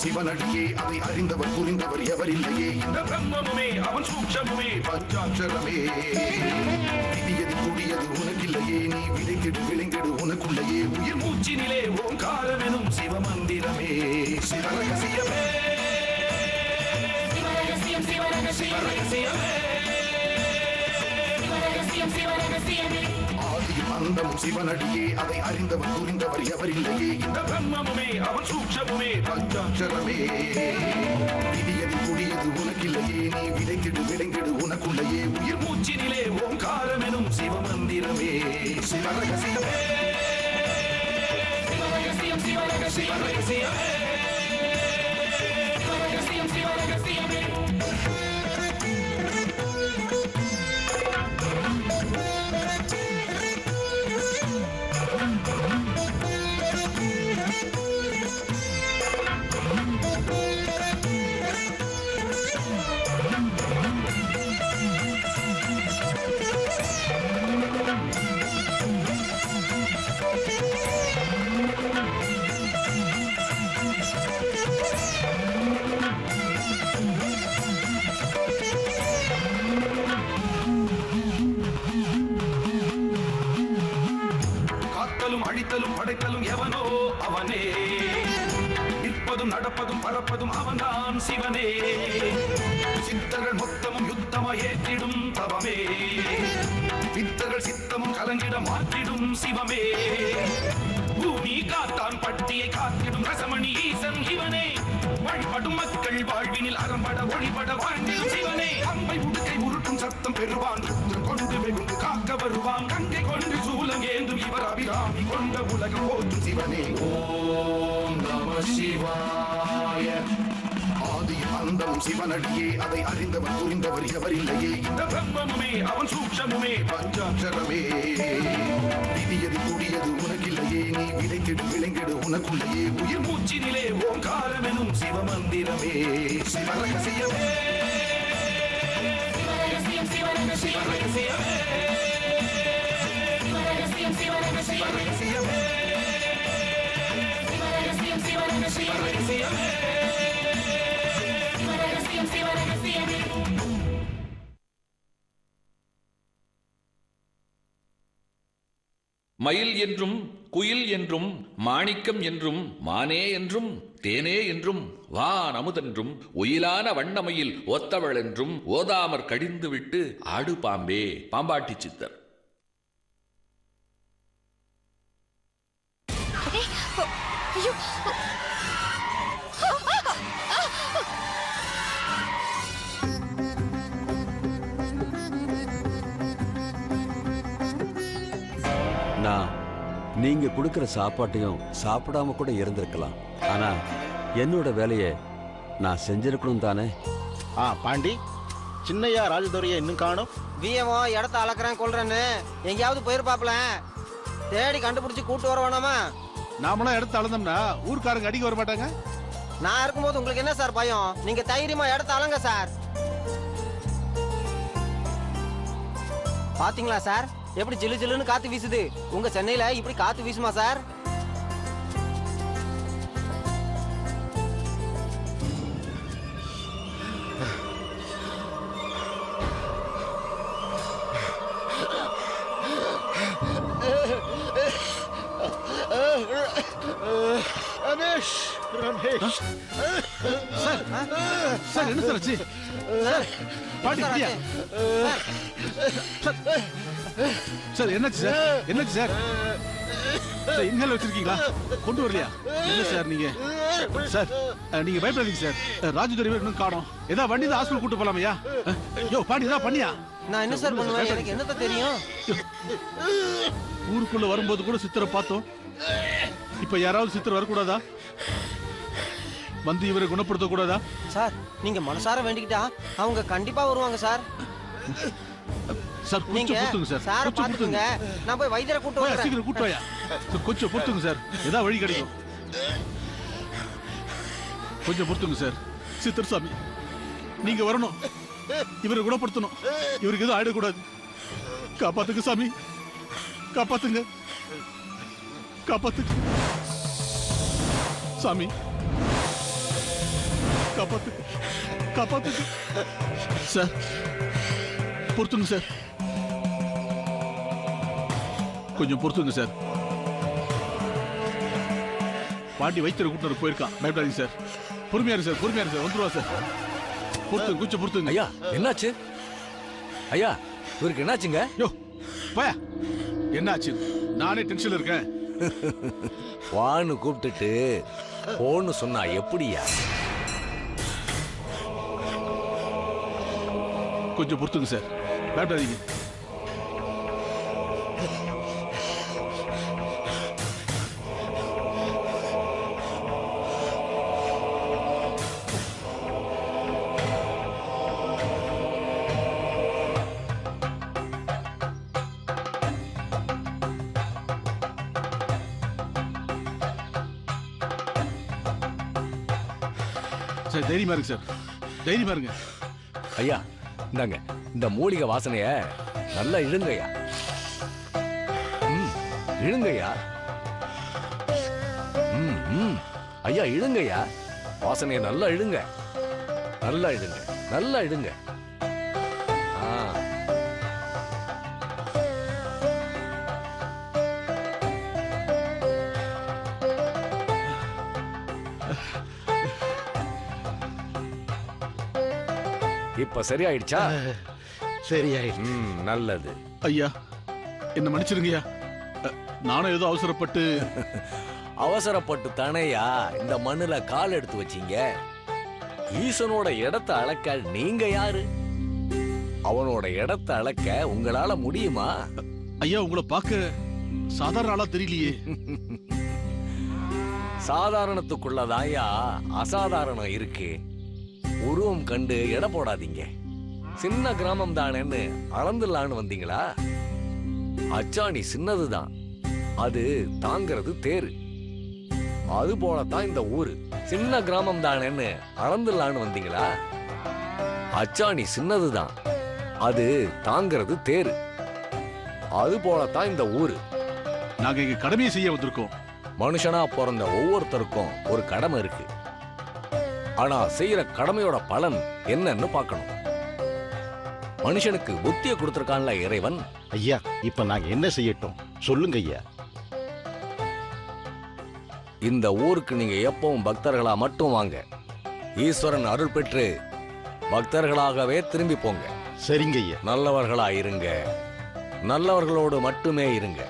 சிவனடியே அதை அறிந்தவர் புரிந்தவர் எவரில்லையே இந்த பிரம்மமுமே அவன் சூட்சமுமே பஞ்சாட்சரமே விதியது கூடியது உனக்கில்லையே நீ விதைத்திடு விளைந்திடு உனக்குள்ளையே உயிர் மூச்சினிலே ஓங்காரம் எனும் சிவமந்திரமே சிவரகசியமே சிவரகசியமே ஆதியும் அந்தமும் சிவனடியே அதை அறிந்தவர் புரிந்தவர் எவரில்லையே இந்த பிரம்மமுமே அவன் சூட்சமுமே பஞ்சாட்சரமே விதியது கூடியது உனக்கில்லையே நீ விதைத்திடு விளைந்திடு உனக்குள்ளையே உயிர் மூச்சினிலே ஓங்காரம் எனும் சிவமந்திரமே சிவரகசியமே சிவரகசியமே அழித்தலும் படைத்தலும் எவனோ அவனே நிற்பதும் நடப்பதும் பறப்பதும் அவன்தான் சிவனே சித்தர்கள் மொத்தமும் யுத்தமா ஏற்றிடும் தவமே வித்தர்கள் சித்தமும் கலங்கிட மாற்றிடும் சிவமே பூமி காத்தான் பட்டியை காத்திடும் ரசமணி ஈசன் இவனே வழிபடும் மக்கள் வாழ்வினில் அறம்பட ஒளிபட வாழ்ந்திடும் சிவனே அம்பை உடுக்கை உருட்டும் சத்தம் பெறுவான் கொண்டு வெகுண்டு காக்க வருவான் கங்கை கொண்டு சூலம் ஏந்தும் இவர் அபிராமி கொண்ட உலகம் போற்றும் சிவனே ஓம் நம சிவாய ஆதியும் அந்தமும் சிவனடியே அதை அறிந்தவர் புரிந்தவர் எவரில்லையே இந்த பிரம்மமுமே அவன் சூட்சமுமே பஞ்சாட்சரமே விதியது கூடியது உனக்கில்லையே நீ விதைத்திடு விளைந்திடு உனக்குள்ளையே உயிர் மூச்சினிலே ஓங்காரம் எனும் சிவமந்திரமே சிவரகசியமே சிவரகசியமே மயில் என்றும் குயில் என்றும் மாணிக்கம் என்றும் மானே என்றும் தேனே என்றும் வான் அமுதென்றும் ஒயிலான வண்ணமயில் ஒத்தவள் என்றும் ஓதாமற் கடிந்து விட்டு ஆடு பாம்பே பாம்பாட்டி சித்தர். நான் நீங்க கொடுக்கிற சாப்பாட்டையும் சாப்பிடாம கூட இருந்திருக்கலாம். ஆனா என்னோட வேலையை நான் செஞ்சிருக்கணும் தானே. பாண்டி, சின்னையா ராஜதுரைய இன்னும் காணும். வியமோ இடத்த அளக்குறேன் கொள்றேன்னு எங்கேயாவது போயிருப்பாப்ல, தேடி கண்டுபிடிச்சு கூட்டு வர வேணாமா? நாமளாம் இடத்த அளந்தோம்னா ஊர்க்காரங்க அடிக்க வர மாட்டாங்க. நான் இருக்கும்போது உங்களுக்கு என்ன சார் பயம்? நீங்க தைரியமா இடத்த அளங்க சார். பாத்தீங்களா சார் எப்படி ஜிலு ஜிலுன்னு காத்து வீசுது? உங்க சென்னையில இப்படி காத்து வீசுமா sir? Ramesh Ramesh sir sir என்ன சார் ஆச்சு? சார் பாட்டி பாட்டியா சார் என்னாச்சு சார்? என்னாச்சு சார்? சார் இன்ஹேலர் வச்சிருக்கீங்களா? கொண்டு வரலையா? இல்ல சார் நீங்க சார் நீங்க பயப்படாதீங்க சார். ராஜதுரை இன்னும் காணோம். ஏதா வண்டி தான் ஹாஸ்பிடல் கூட்டு போலாமையா? யோ பாட்டி ஏதா பண்ணியா? நான் என்ன சார் பண்ணுவேன்? எனக்கு என்னத்த தெரியும்? ஊருக்குள்ள வரும்போது கூட சித்தரை பார்த்தோம். இப்ப யாராவது சித்தர் வரக்கூடாதா? வந்து இவரை குணப்படுத்த கூடாதா? சார் நீங்க மனசார வேண்டிக்கிட்டா அவங்க கண்டிப்பா வருவாங்க சார். சார் கொஞ்சம் பொறுத்துங்க சார். சார் பாத்துங்க, நான் போய் வைத்தியரை கூட்டு வரேன். சீக்கிரம் கூட்டு வாயா. கொஞ்சம் பொறுத்துங்க சார், ஏதாவது வழி கிடைக்கும். கொஞ்சம் பொறுத்துங்க சார். சித்தர் சாமி நீங்க வரணும், இவரை குணப்படுத்தணும். இவருக்கு எதுவும் ஆயிடக்கூடாது. காப்பாத்துங்க சாமி, காப்பாத்துங்க, காப்பாத்துங்க சாமி. காப்பாத்து காப்பாத்து சார். பொறுத்துங்க சார், கொஞ்சம் பொறுத்துங்க சார். பாண்டி வைத்தியரை கூட்டிட்டு போயிருக்கான். பயப்படாதீங்க சார். பொறுமையாரு சார், பொறுமையாரு சார். வந்துருவா சார். பொறுத்து கொஞ்சம் பொறுத்துங்க. ஐயா என்னாச்சு? ஐயா இவருக்கு என்னாச்சுங்க? யோ பயா, என்னாச்சு? நானே டென்ஷன்ல இருக்கேன். வான்னு கூப்பிட்டுட்டு போன்னு சொன்னா எப்படியா? கொஞ்சம் பொறுத்துங்க சார், பயப்படாதீங்க. சார் தைரியமா இருக்கு சார், தைரியமா இருங்க. ஐயா இந்தாங்க, இந்த மூலிகை வாசனைய நல்லா இழுங்கய்யா. இழுங்கய்யா. ஐயா இழுங்கய்யா, வாசனைய நல்லா இழுங்க. நல்லா இழுங்க, நல்லா இழுங்க. இப்ப சரியாயிடுச்சா? சரியாயிடுச்சு. நல்லது. ஐயா என்ன மன்னிச்சிருங்கய்யா, நானும் ஏதோ அவசரப்பட்டு. அவசரப்பட்டு தானேயா இந்த மண்ணுல கால் எடுத்து வச்சீங்க. ஈசனோட இடத்தை அளக்க நீங்க யாரு? அவனோட இடத்தை அளக்க உங்களால முடியுமா? ஐயா உங்களை பார்க்க சாதாரண ஆளா தெரியலையே. சாதாரணத்துக்குள்ளதாயா அசாதாரணம் இருக்கு. உருவம் கண்டு எடை போடாதீங்க. சின்ன கிராமம் தானேன்னு அளந்துடலான்னு வந்தீங்களா? அச்சாணி சின்னதுதான், அது தாங்கிறது தேரு. அது போலத்தான் இந்த ஊரு. சின்ன கிராமம் தானேன்னு அளந்துடலான்னு வந்தீங்களா? அச்சாணி சின்னதுதான், அது தாங்கிறது தேரு. அது போலத்தான் இந்த ஊரு. நாங்க இங்க கடமையை செய்ய வந்திருக்கோம். மனுஷனா பிறந்த ஒவ்வொருத்தருக்கும் ஒரு கடமை இருக்கு. ஆனா செய்யற கடமையோட பலன் என்னன்னு பார்க்கணும். மனுஷனுக்கு புத்திய கொடுத்திருக்கான்ல இறைவன். ஐயா இப்ப நாங்க என்ன செய்யட்டும் சொல்லுங்க ஐயா. இந்த ஊருக்கு நீங்க எப்பவும் பக்தர்களா மட்டும் வாங்க. ஈஸ்வரன் அருள் பெற்று பக்தர்களாகவே திரும்பி போங்க. சரிங்க ஐயா. நல்லவர்களா இருங்க, நல்லவர்களோடு மட்டுமே இருங்க.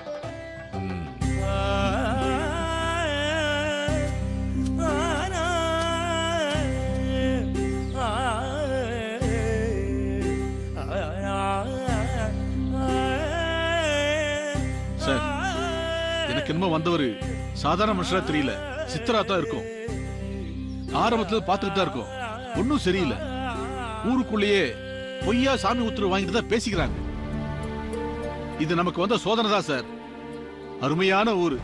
சார் எனக்கு என்னமோ வந்தவர் சாதாரண மனுஷரா தெரியல, சித்தரா தான் இருக்கும். ஆரம்பத்துல பார்த்துட்டு தான் இருக்கும். ஒன்னும் சரியில்லை. ஊருக்குள்ளேயே பொய்யா சாமி உத்தரவு வாங்கிட்டு தான் பேசிக்கிறாங்க. இது நமக்கு வந்த சோதனை தான் சார். அருமையான ஊரு,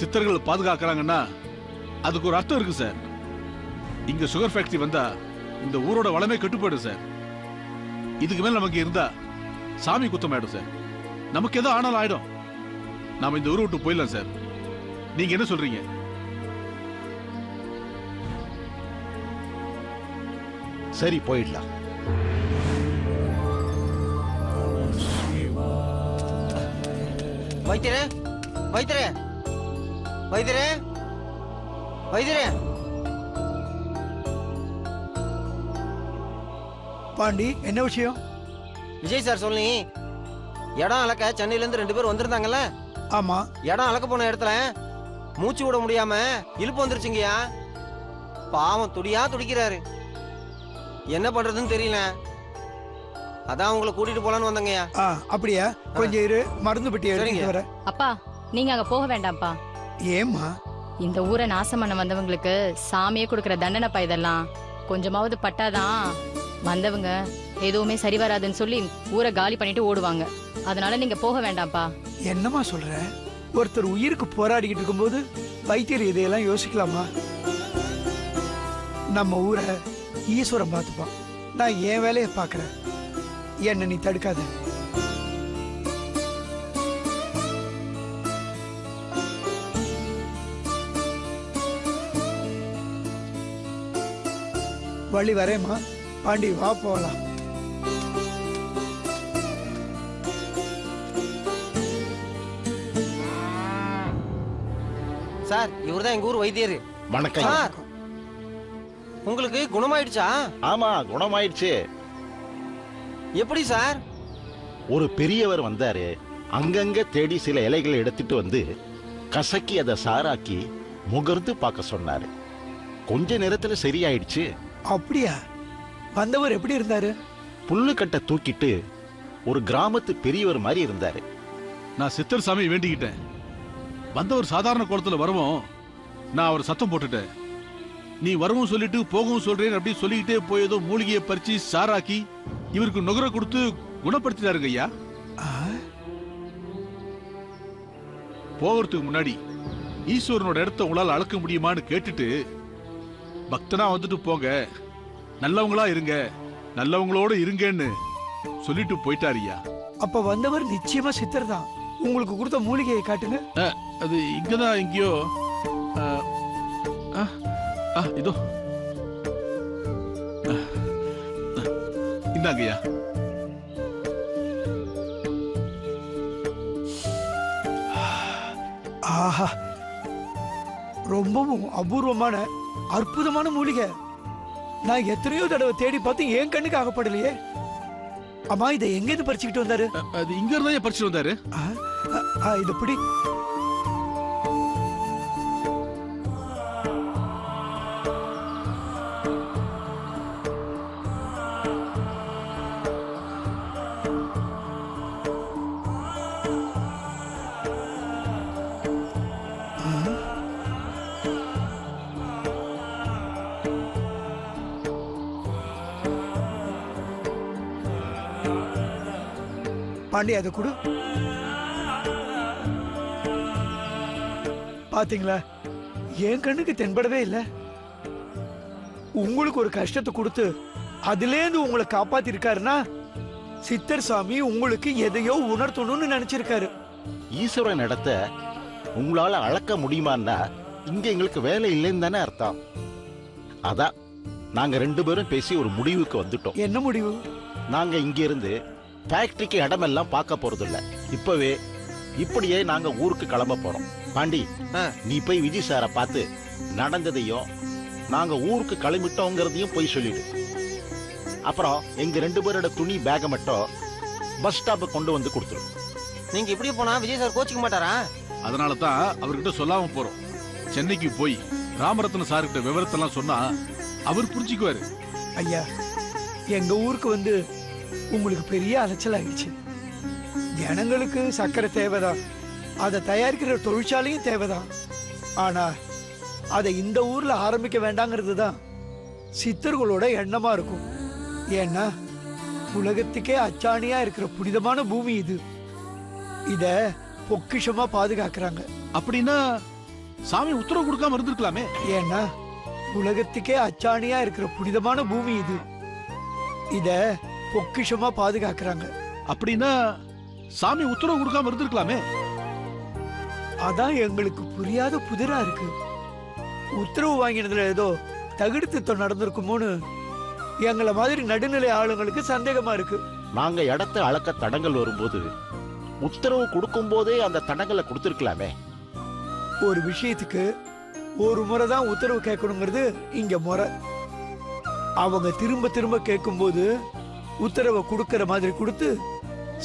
சித்தர்கள் பாதுகாக்கிறாங்கன்னா அதுக்கு ஒரு அர்த்தம் இருக்கு சார். இங்க சுகர் ஃபேக்டரி வந்தா இந்த ஊரோட வளமே கட்டுப்பாடு சார். இதுக்கு மேல நமக்கு இருந்தா சாமி குத்தம் ஆயிடும் சார். நமக்கு ஏதோ ஆனாலும் ஆயிடும். நாம இந்த ஊரை விட்டு போயிடலாம் சார். நீங்க என்ன சொல்றீங்க? சரி போயிடலாம். வைத்தியரே, வைத்தியரே, வைத்தியரே, வைத்தியரே. பாண்டி என்ன விஷயம்? விஜய் சார் சொல்லி இடம் அளக்க சென்னையில இருந்து 2 பேர் வந்திருந்தாங்கல்ல. ஆமா, இடம் அளக்க போன இடத்துல மூச்சு விட முடியாம இழுப்பு வந்துருச்சுங்கய்யா. பாவம் துடியா துடிக்கிறாரு. என்ன பண்றதுன்னு தெரியல. அதான் உங்களை கூட்டிட்டு போலான்னு வந்தங்கய்யா. அப்படியா? கொஞ்சம் இரு, மருந்து பெட்டி எடுத்துட்டு வர. அப்பா நீங்க அங்க போக வேண்டாம்ப்பா. ஏம்மா? இந்த ஊரை நாசம் பண்ண வந்தவங்களுக்கு சாமியே கொடுக்கிற தண்டனைப்பா இதெல்லாம். கொஞ்சமாவது பட்டாதான் வந்தவங்க எதுவுமே சரி வராதுன்னு சொல்லி ஊரை காலி பண்ணிட்டு ஓடுவாங்க. அதனால நீங்க போக வேண்டாம்ப்பா. என்னம்மா சொல்ற? ஒருத்தர் உயிருக்கு போராடிக்கிட்டு இருக்கும்போது வைத்தியர் இதையெல்லாம் யோசிக்கலாமா? நம்ம ஊரை ஈஸ்வரன் பார்த்துப்பான். நான் என் வேலையை பார்க்கறேன். என்ன நீ தடுக்காத. வழி வரேம்மா. பாண்டி வா போகலாம். சார் இவர்தான் எங்க ஊர் வைத்தியர். வணக்கம் ஐயா. சார் உங்களுக்கு குணமாயிடுச்சா? ஆமா, குணமாயிடுச்சு. எப்படி சார்? ஒரு பெரியவர் வந்தாரு. அங்கங்க தேடி சில இலைகளை எடுத்துட்டு வந்து கசக்கி அதை சாராக்கி முகர்ந்து பார்க்க சொன்னாரு. கொஞ்ச நேரத்துல சரியாயிடுச்சு. அப்படியா? வந்தவர் எப்படி இருந்தாரு? புல்லுக்கட்டை தூக்கிட்டு ஒரு கிராமத்து பெரியவர் மாதிரி இருந்தாரு. நான் சித்தர் சாமி வேண்டிக்கிட்டேன். வந்தவர் சாதாரண கோலத்துல வரவும் நான் அவர் சத்தம் போட்டுட்டேன். நீ வரவும் சொல்லிட்டு போகவும் சொல்றேன் அப்படி சொல்லிக்கிட்டே போயதோ மூலிகையை பறிச்சு சாராக்கி இவருக்கு நுகர கொடுத்து குணப்படுத்தினாருங்க ஐயா. போகிறதுக்கு முன்னாடி ஈஸ்வரனோட இடத்த உங்களால் அளக்க முடியுமான்னு கேட்டுட்டு பக்தனா வந்துட்டு போங்க, நல்லவங்களா இருங்க, நல்லவங்களோட இருங்கன்னு சொல்லிட்டு போயிட்டாரு ஐயா. அப்ப வந்தவர் நிச்சயமா சித்தர் தான். உங்களுக்கு கொடுத்த மூலிகையை காட்டுங்க. அது இங்கதான் எங்கேயோ. இதோ இந்தாங்கய்யா. ஆஹா, ரொம்பவும் அபூர்வமான அற்புதமான மூலிகை. நான் எத்தனையோ தடவை தேடி பார்த்து என் கண்ணுக்கு ஆகப்படலையே. அம்மா, இதை எங்க இருந்து பறிச்சுக்கிட்டு வந்தாரு? அது இங்க இருந்தா பறிச்சுட்டு வந்தாரு. இது பிடி. பாண்டி, அதை கொடு. பாத்தீங்களா, என் கண்ணுக்கு தென்படவே இல்லை. உங்களுக்கு ஒரு கஷ்டத்தை கொடுத்து அதிலேந்து உங்களை காப்பாத்தி இருக்காருன்னா சித்தர் சாமி உங்களுக்கு எதையோ உணர்த்தணும்னு நினைச்சிருக்காரு. ஈஸ்வரன் இடத்த உங்களால அளக்க முடியுமான்னா இங்க எங்களுக்கு வேலை இல்லைன்னு தானே அர்த்தம். அதான் நாங்க 2 பேரும் பேசி ஒரு முடிவுக்கு வந்துட்டோம். என்ன முடிவு? நாங்க இங்க இருந்து ஃபேக்டரிக்கு இடமெல்லாம் பார்க்க போறது இல்ல. இப்படியே நாங்க ஊருக்கு கிளம்ப போறோம். பாண்டி, நீ போய் விஜய் சாரை பார்த்து நடந்ததையும் நாங்க ஊருக்கு கிளம்பிட்டோங்கிறதையும் போய் சொல்லிடு. அப்புறம் எங்க 2 பேரோட துணி பேக்கை மட்டும் பஸ் ஸ்டாப்பை கொண்டு வந்து கொடுத்துரு. நீங்க இப்படியே போனா விஜய் சார் கோச்சிக்க மாட்டாரா? அதனால தான் அவர்கிட்ட சொல்லாம போறோம். சென்னைக்கு போய் ராமரத்ன சார்கிட்ட விவரத்தெல்லாம் சொன்னா அவர் புரிஞ்சுக்குவாரு. ஐயா, எங்க ஊருக்கு வந்து உங்களுக்கு பெரிய அலைச்சல் ஆயிடுச்சு. ஜனங்களுக்கு சர்க்கரை தேவைதான், அதை தயாரிக்கிற தொழிற்சாலையும் தேவைதான். ஆனா அதை இந்த ஊர்ல ஆரம்பிக்க வேண்டாங்கிறது தான் சித்தர்களோட எண்ணமா இருக்கும். ஏன்னா உலகத்துக்கே அச்சாணியா இருக்கிற புனிதமான பூமி இது. இத பொக்கிஷமா பாதுகாக்கிறாங்க. அப்படின்னா சாமி உத்தரவு கொடுக்காம இருந்திருக்கலாமே. ஏன்னா உலகத்துக்கே அச்சாணியா இருக்கிற புனிதமான பூமி இது. இத பொக்கிஷமா பாதுகாக்கிறாங்க. அப்படின்னா சாமி உத்தரவு கொடுக்காம இருந்திருக்கலாமே. அதான் எங்களுக்கு புரியாத புதிரா இருக்கு. உத்தரவு வாங்கினதுல ஏதோ தகுடுத்து நடந்திருக்குமோன்னு எங்களை மாதிரி நடுநிலை ஆளுங்களுக்கு சந்தேகமா இருக்கு. நாங்க இடத்தை அளக்க தடங்கள் வரும்போது உத்தரவு கொடுக்கும் போதே அந்த தடங்களை கொடுத்திருக்கலாமே. ஒரு விஷயத்துக்கு ஒரு முறை தான் உத்தரவு கேட்கணுங்கிறது இங்க முறை. அவங்க திரும்ப திரும்ப கேட்கும்போது உத்தரவை கொடுக்கிற மாதிரி கொடுத்து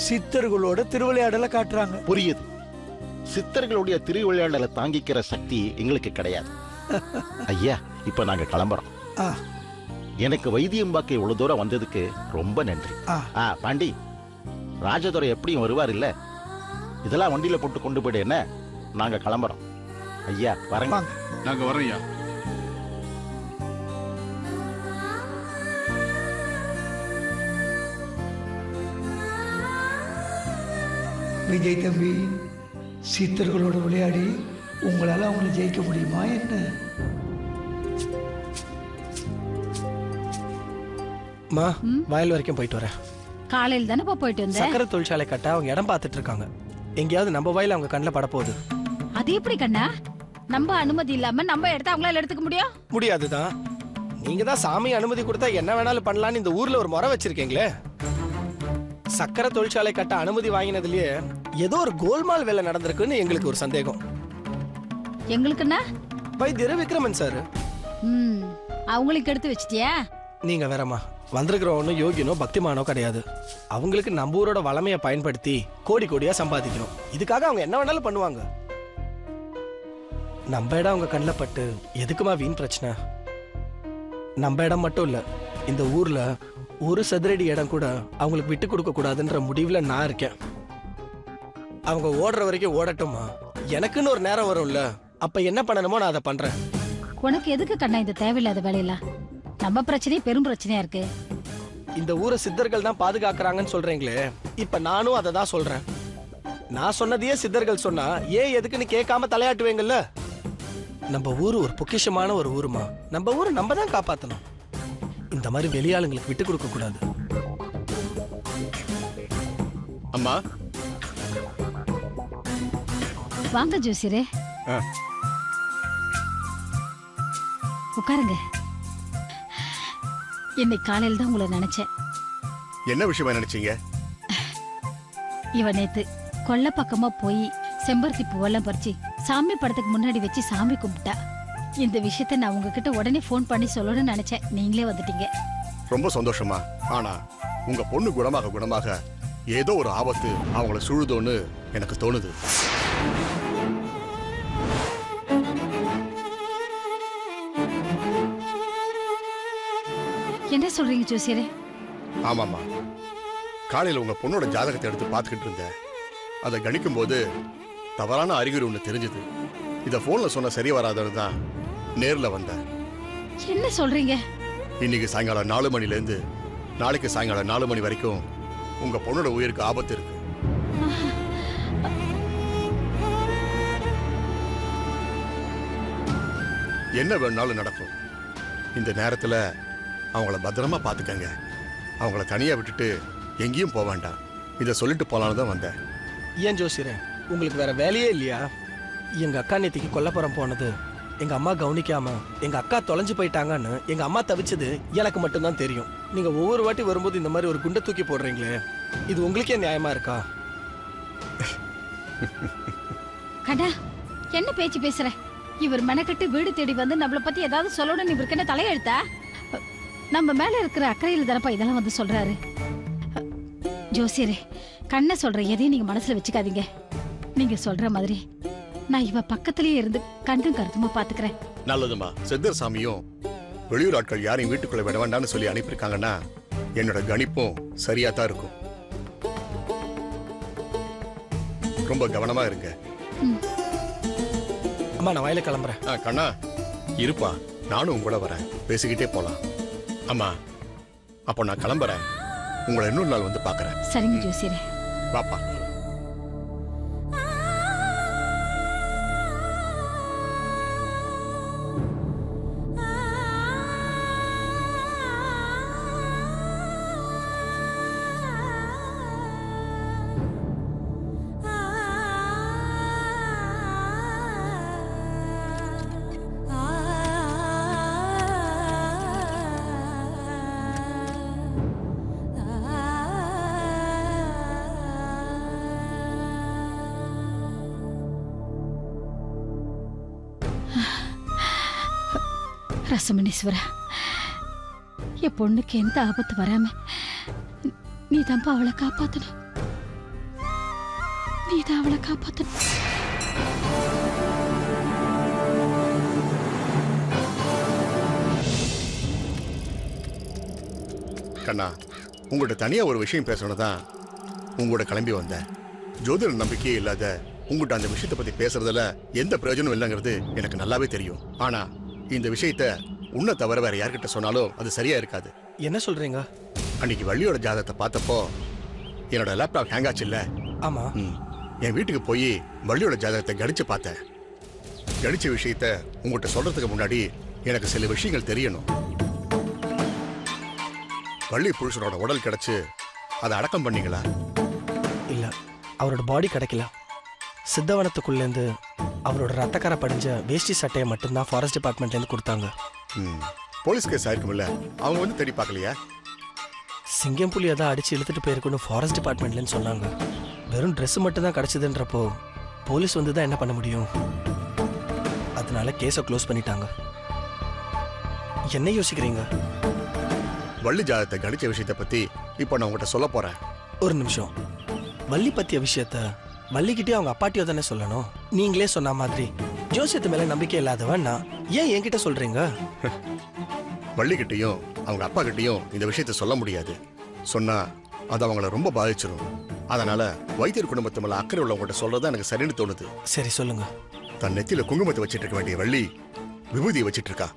சித்தர்களோட திருவிளையாடலை காட்டுறாங்க. புரியுது. சித்தர்களுடைய திருவிளையாடலை தாங்கிக்கிற சக்தி எங்களுக்கு கிடையாது. ஐயா, இப்ப நாங்க கிளம்புறோம். எனக்கு வைத்தியம் பார்க்க இவ்வளவு தூரம் வந்ததுக்கு ரொம்ப நன்றி. பாண்டி, ராஜதுரை எப்படியும் வருவார் இல்ல? இதெல்லாம் வண்டியில போட்டு கொண்டு போயிடு. என்ன, நாங்க கிளம்புறோம். ஐயா வரங்க. நாங்க வரோம் ஐயா. விஜய் தம்பி, சித்தர்களோட விளையாடி உங்களால அவங்களை ஜெயிக்க முடியுமா என்ன? வயல் வரைக்கும் போயிட்டு வரேன். காலையில் தானே போயிட்டு வந்தேன். சக்கரை தொழிற்சாலை கட்ட அவங்க இடம் பார்த்துட்டு இருக்காங்க. எங்கேயாவது நம்ம வயல் அவங்க கண்ணில் பட போகுது. அது எப்படி கண்ணா? நம்ம அனுமதி இல்லாம நம்ம இடத்த அவங்களால எடுத்துக்க முடியும்? முடியாதுதான். நீங்க தான் சாமி அனுமதி கொடுத்தா என்ன வேணாலும் பண்ணலாம்னு இந்த ஊர்ல ஒரு முறை வச்சிருக்கீங்களே. சக்கரை தொழிற்சாலை கட்ட அனுமதி வாங்கினதுலயே ஏதோ ஒரு கோல்மால் வேலை நடந்திருக்குன்னு எங்களுக்கு ஒரு சந்தேகம். எங்களுக்குன்னா வைத்தியர் விக்ரமன் சார். அவங்களுக்கு எடுத்து வச்சிட்டியா? நீங்க வேறம்மா, வந்திருக்கிறவனோ யோகியனோ பக்திமானோ கிடையாது. அவங்களுக்கு நம்ம ஊரோட வளமையை பயன்படுத்தி கோடி கோடியா சம்பாதிக்கணும். இதுக்காக அவங்க என்ன வேணாலும் பண்ணுவாங்க. நம்ம இடம் அவங்க கண்ணில் பட்டு எதுக்குமா வீண் பிரச்சனை? நம்ம இடம் மட்டும் இல்ல, இந்த ஊர்ல ஒரு சதுரடி இடம் கூட அவங்களுக்கு விட்டு கொடுக்க கூடாதுன்ற முடிவுல நான் இருக்கேன். அவங்க ஓடுற வரைக்கும் ஓடட்டுமா, எனக்குன்னு ஒரு நேரம் வரும்ல, அப்ப என்ன பண்ணணுமோ நான் அதை பண்றேன். உனக்கு எதுக்கு கண்ணா இந்த தேவையில்லாத வேலையெல்லாம்? நம்ம பிரச்சனையே பெரும் பிரச்சனையா இருக்கு. இந்த ஊரை சித்தர்கள் தான் பாதுகாக்கிறாங்கன்னு சொல்றீங்களே, இப்ப நானும் அதை தான் சொல்றேன். நான் சொன்னதையே சித்தர்கள் சொன்னா ஏன் எதுக்குன்னு கேட்காம தலையாட்டுவேங்கல்ல. நம்ம ஊரு ஒரு பொக்கிஷமான ஒரு ஊருமா. நம்ம ஊரை நம்ம தான் காப்பாத்தணும். இந்த மாதிரி வெளியாளுங்களுக்கு விட்டு கொடுக்க கூடாது. அம்மா வாங்க ஜோசியரே, உட்காருங்க. இன்னைக்கு காலையில தான் உங்களை நினைச்சேன். என்ன விஷயமா நினைச்சீங்க? இவ நேத்து கொல்லை பக்கமா போய் செம்பருத்தி பூவெல்லாம் பறிச்சு சாமி படத்துக்கு முன்னாடி வச்சு சாமி கும்பிட்டா. இந்த விஷயத்த நான் உங்ககிட்ட உடனே ஃபோன் பண்ணி சொல்லணும்னு நினைச்சேன். நீங்களே வந்துட்டீங்க. ரொம்ப சந்தோஷமா. ஆனா உங்க பொண்ணு குணமாக ஏதோ ஒரு ஆபத்து அவங்கள சூழுதோன்னு எனக்கு தோணுது. என்ன சொல்றீங்க ஜோசியரே? ஆமாமா, காலையில உங்க பொண்ணோட ஜாதகத்தை எடுத்து பார்த்துக்கிட்டு இருந்தேன். அதை கணிக்கும் போது தவறான அறிகுறி ஒன்று தெரிஞ்சது. இதை போன்ல சொன்ன சரி வராதுன்னு தான் நேர்ல வந்தேன். என்ன சொல்றீங்க? இன்னைக்கு சாயங்காலம் 4 மணிலேருந்து நாளைக்கு சாயங்காலம் 4 மணி வரைக்கும் உங்க பொண்ணோட உயிருக்கு ஆபத்து இருக்கு. என்ன வேணும்னாலும் நடக்கும். இந்த நேரத்துல அவங்கள பத்திரமா பாத்துக்கங்க. அவங்கள தனியா விட்டுட்டு எங்கேயும் போக வேண்டாம். இதை சொல்லிட்டு போலான்னு தான் வந்தேன். ஏன் ஜோசியரே, உங்களுக்கு வேற வேலையே இல்லையா? எங்க அக்கா நேத்திக்கு கொல்லப்புறம் போனது எங்க அம்மா கவனிக்காம எங்க அக்கா தொலைஞ்சு போயிட்டாங்கன்னு எங்க அம்மா தவிச்சது எனக்கு மட்டும்தான் தெரியும். நீங்க ஒவ்வொரு வாட்டி வரும்போது இந்த மாதிரி ஒரு குண்டை தூக்கி போடுறீங்களே, இது உங்களுக்கே நியாயமா இருக்கா? கடா, என்ன பேச்சு பேசுற? இவர் மெனக்கட்டு வீடு தேடி வந்து நம்மளை பத்தி ஏதாவது சொல்லணும்னு இவருக்கு என்ன தலையெழுத்தா? நம்ம மேல இருக்கிற அக்கறையில் தானப்பா இதெல்லாம் வந்து சொல்றாரு. ஜோசியரே, கண்ணை சொல்ற எதையும் நீங்க மனசுல வச்சுக்காதீங்க. நீங்க சொல்ற மாதிரி நான் இவ பக்கத்திலேயே இருந்து கண்டும் கருத்துமா பாத்துக்கிறேன். நல்லதுமா. சித்தர் சாமியும் வெளியூர் ஆட்கள் யாரையும் வீட்டுக்குள்ள விட வேண்டாம்னு சொல்லி அனுப்பியிருக்காங்கன்னா என்னோட கணிப்பும் சரியா தான் இருக்கும். ரொம்ப கவனமா இருங்க. அம்மா, நான் வயல கிளம்புறேன். கண்ணா இருப்பா, நானும் உங்களோட வரேன். பேசிக்கிட்டே போலாம். அம்மா, அப்போ நான் கிளம்புறேன். உங்களை இன்னொரு நாள் வந்து பாக்குறேன். சரிங்க ஜோசியரே. பாப்பா. ரசமணீஸ்வரா, என் பொண்ணுக்கு எந்த ஆபத்து வராம நீ தான்ப்பா அவளை காப்பாத்தணும். நீ தான் அவளை காப்பாத்தணும். கண்ணா, உங்கள்கிட்ட தனியா ஒரு விஷயம் பேசணும் தான் உங்களோட கிளம்பி வந்தேன். ஜோதிட நம்பிக்கையே இல்லாத உங்கள்கிட்ட அந்த விஷயத்தை பத்தி பேசுறதுல எந்த பிரயோஜனம் இல்லைங்கிறது எனக்கு நல்லாவே தெரியும். ஆனா இந்த விஷயத்த உன்னை தவிர வேற யார்கிட்ட சொன்னாலும் அது சரியா இருக்காது. என்ன சொல்றீங்க? அன்னைக்கு வள்ளியோட ஜாதகத்தை பார்த்தப்போ என்னோட லேப்டாப் ஹேங் ஆச்சு இல்ல? ஆமா. என் வீட்டுக்கு போய் வள்ளியோட ஜாதகத்தை கணிச்சு பார்த்தேன். கணிச்ச விஷயத்த உங்கள்கிட்ட சொல்றதுக்கு முன்னாடி எனக்கு சில விஷயங்கள் தெரியணும். வள்ளி புருஷனோட உடல் கிடைச்சு அதை அடக்கம் பண்ணீங்களா? இல்ல, அவரோட பாடி கிடைக்கல. சித்தவனத்துக்குள்ளேருந்து அவரோட ரத்தக்கரை படிஞ்ச வேஷ்டி சட்டையை மட்டும்தான் ஃபாரஸ்ட் டிபார்ட்மெண்ட்லேருந்து கொடுத்தாங்க. போலீஸ் கேஸ் ஆயிருக்கும்ல, அவங்க வந்து தேடி பார்க்கலையா? சிங்கம் புலி அதான் அடிச்சு இழுத்துட்டு போயிருக்குன்னு ஃபாரஸ்ட் டிபார்ட்மெண்ட்லன்னு சொன்னாங்க. வெறும் Dress மட்டும் தான் கிடைச்சதுன்றப்போ போலீஸ் வந்து தான் என்ன பண்ண முடியும்? அதனால கேஸை க்ளோஸ் பண்ணிட்டாங்க. என்ன யோசிக்கிறீங்க? வள்ளி ஜாதகத்தை கணிச்ச விஷயத்தை பத்தி இப்போ நான் உங்ககிட்ட சொல்ல போறேன். ஒரு நிமிஷம். வள்ளி பத்திய விஷயத்த வள்ளிக்கிட்டே அவங்க அப்பாட்டியோ தானே சொல்லணும். நீங்களே சொன்ன மாதிரி ஜோசியத்து மேல நம்பிக்கை இல்லாதவன் நான் ஏன் என்கிட்ட சொல்றீங்க? வள்ளிக்கிட்டையும் அவங்க அப்பா கிட்டையும் இந்த விஷயத்த சொல்ல முடியாது. சொன்னா அது அவங்கள ரொம்ப பாதிச்சிடும். அதனால வைத்தியர் குடும்பத்து மேல அக்கறை உள்ளவங்ககிட்ட சொல்றதா எனக்கு சரின்னு தோணுது. சரி சொல்லுங்க. தன் நெத்தியில குங்குமத்தை வச்சிட்டு இருக்க வேண்டிய வள்ளி விபூதியை வச்சிட்டு இருக்கா.